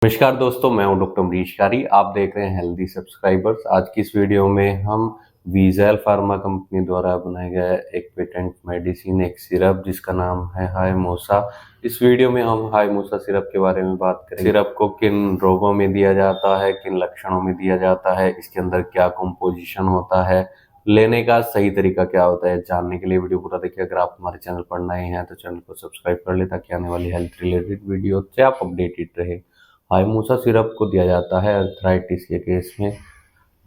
नमस्कार दोस्तों, मैं हूं डॉक्टर अमरीश कारी। आप देख रहे हैं हेल्दी सब्सक्राइबर्स। आज की इस वीडियो में हम वीज़ेल फार्मा कंपनी द्वारा बनाया गया एक पेटेंट मेडिसिन, एक सिरप जिसका नाम है हायमोसा। इस वीडियो में हम हायमोसा सिरप के बारे में बात करेंगे। सिरप को किन रोगों में दिया जाता है, किन लक्षणों में दिया जाता है, इसके अंदर क्या कंपोजिशन होता है, लेने का सही तरीका क्या होता है। जानने के लिए वीडियो पूरा देखिए। अगर आप हमारे चैनल पर नए हैं तो चैनल को सब्सक्राइब कर ले ताकि आने वाली हेल्थ रिलेटेड वीडियो से आप अपडेटेड रहे। हायमोसा सिरप को दिया जाता है अर्थराइटिस के केस में,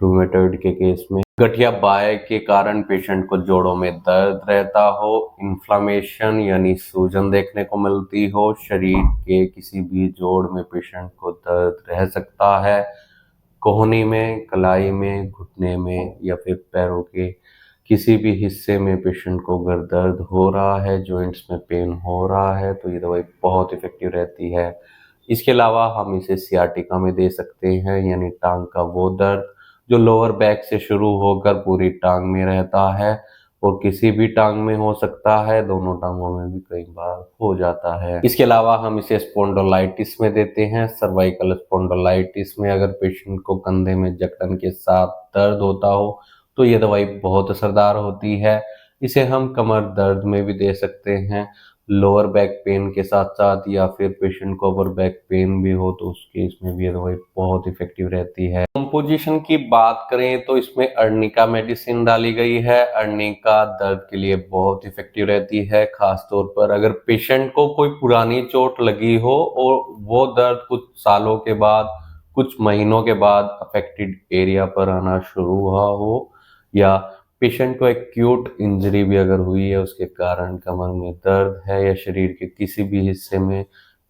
रूमेटॉइड के केस में, गठिया बाय के कारण पेशेंट को जोड़ों में दर्द रहता हो, इन्फ्लामेशन यानी सूजन देखने को मिलती हो, शरीर के किसी भी जोड़ में पेशेंट को दर्द रह सकता है, कोहनी में, कलाई में, घुटने में या फिर पैरों के किसी भी हिस्से में पेशेंट को अगर दर्द हो रहा है, जॉइंट्स में पेन हो रहा है, तो ये दवाई बहुत इफेक्टिव रहती है। इसके अलावा हम इसे सियाटिका में दे सकते हैं, यानी टांग का वो दर्द जो लोअर बैक से शुरू होकर पूरी टांग में रहता है और किसी भी टांग में हो सकता है, दोनों टांगों में भी कई बार हो जाता है। इसके अलावा हम इसे स्पॉन्डिलोलाइटिस में देते हैं। सर्वाइकल स्पॉन्डिलोलाइटिस में अगर पेशेंट को कंधे में जकड़न के साथ दर्द होता हो तो ये दवाई बहुत असरदार होती है। इसे हम कमर दर्द में भी दे सकते हैं, लोअर बैक पेन के साथ साथ, या फिर पेशेंट को अपर बैक पेन भी हो तो उस केस में भी ये दवाई बहुत इफेक्टिव रहती है। कंपोजिशन की बात करें तो इसमें अर्निका मेडिसिन डाली गई है। अर्निका दर्द के लिए बहुत इफेक्टिव रहती है, खासतौर पर अगर पेशेंट को कोई पुरानी चोट लगी हो और वो दर्द कुछ सालों के बाद, कुछ महीनों के बाद अफेक्टेड एरिया पर आना शुरू हुआ हो, या पेशेंट को एक्यूट इंजरी भी अगर हुई है, उसके कारण कमर में दर्द है या शरीर के किसी भी हिस्से में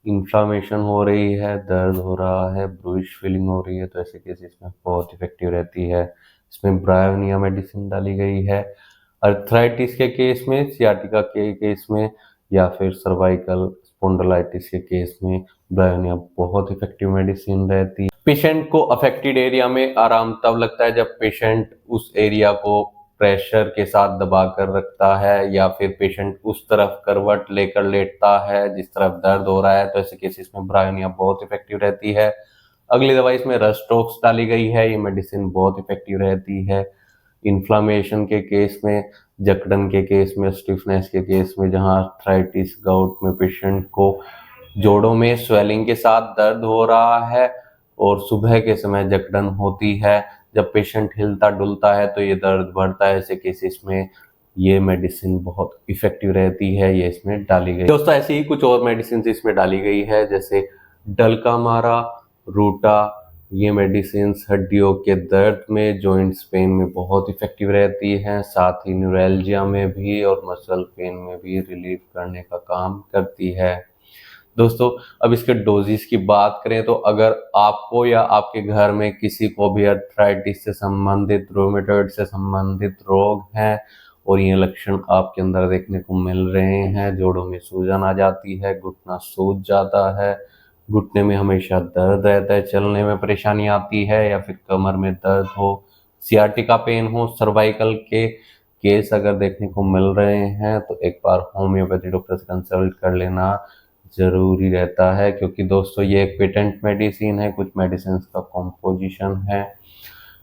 इन्फ्लामेशन हो रही है, दर्द हो रहा है, ब्लूइश फीलिंग हो रही है, तो ऐसे केसेस में बहुत इफेक्टिव रहती है। इसमें ब्रायोनिया मेडिसिन डाली गई है। अर्थराइटिस के केस में, सियाटिका के केस में या फिर सर्वाइकल स्पॉन्डिलाइटिस के केस में ब्रायोनिया बहुत इफेक्टिव मेडिसिन रहती है। पेशेंट को अफेक्टेड एरिया में आराम तब लगता है जब पेशेंट उस एरिया को प्रेशर के साथ दबा कर रखता है या फिर पेशेंट उस तरफ करवट लेकर लेटता है जिस तरफ दर्द हो रहा है, तो ऐसे केसेस में ब्रायोनिया बहुत इफेक्टिव रहती है। अगली दवाई इसमें रस्टोक्स डाली गई है। ये मेडिसिन बहुत इफेक्टिव रहती है इन्फ्लामेशन के केस में, जकड़न के केस में, स्टिफनेस के केस में, जहां आर्थराइटिस गाउट में पेशेंट को जोड़ों में स्वेलिंग के साथ दर्द हो रहा है और सुबह के समय जकड़न होती है। जब पेशेंट हिलता डुलता है तो ये दर्द बढ़ता है। ऐसे केसेस में ये मेडिसिन बहुत इफेक्टिव रहती है, ये इसमें डाली गई। दोस्तों, ऐसी ही कुछ और मेडिसिन इसमें डाली गई है, जैसे डलकामारा, रूटा। ये मेडिसिन हड्डियों के दर्द में, जॉइंट्स पेन में बहुत इफेक्टिव रहती हैं, साथ ही न्यूरैल्जिया में भी और मसल पेन में भी रिलीफ करने का काम करती है। दोस्तों, अब इसके डोजेस की बात करें तो अगर आपको या आपके घर में किसी को भी अर्थराइटिस से संबंधित, रूमेटॉइड से संबंधित रोग हैं और ये लक्षण आपके अंदर देखने को मिल रहे हैं, जोड़ों में सूजन आ जाती है, घुटना सूज जाता है, घुटने में हमेशा दर्द रहता है, चलने में परेशानी आती है, या फिर कमर में दर्द हो, सियाटिका पेन हो, सर्वाइकल के केस अगर देखने को मिल रहे हैं, तो एक बार होम्योपैथी डॉक्टर से कंसल्ट कर लेना जरूरी रहता है, क्योंकि दोस्तों ये एक पेटेंट मेडिसिन है, कुछ मेडिसिन का कॉम्पोजिशन है।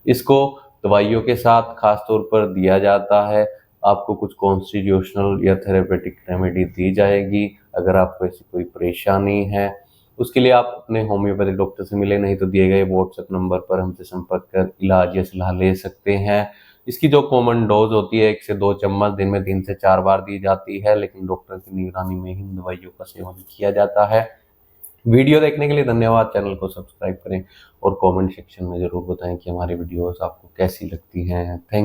इसको दवाइयों के साथ खास तौर पर दिया जाता है। आपको कुछ कॉन्स्टिट्यूशनल या थेरेपेटिक रेमेडी दी जाएगी। अगर आपको ऐसी कोई परेशानी है, उसके लिए आप अपने होम्योपैथिक डॉक्टर से मिले, नहीं तो दिए गए व्हाट्सएप नंबर पर हमसे संपर्क कर इलाज या सलाह ले सकते हैं। इसकी जो कॉमन डोज होती है 1 से 2 चम्मच दिन में 3 से 4 बार दी जाती है, लेकिन डॉक्टर की निगरानी में ही इन दवाइयों का सेवन किया जाता है। वीडियो देखने के लिए धन्यवाद। चैनल को सब्सक्राइब करें और कमेंट सेक्शन में जरूर बताएं कि हमारी वीडियोस आपको कैसी लगती हैं। थैंक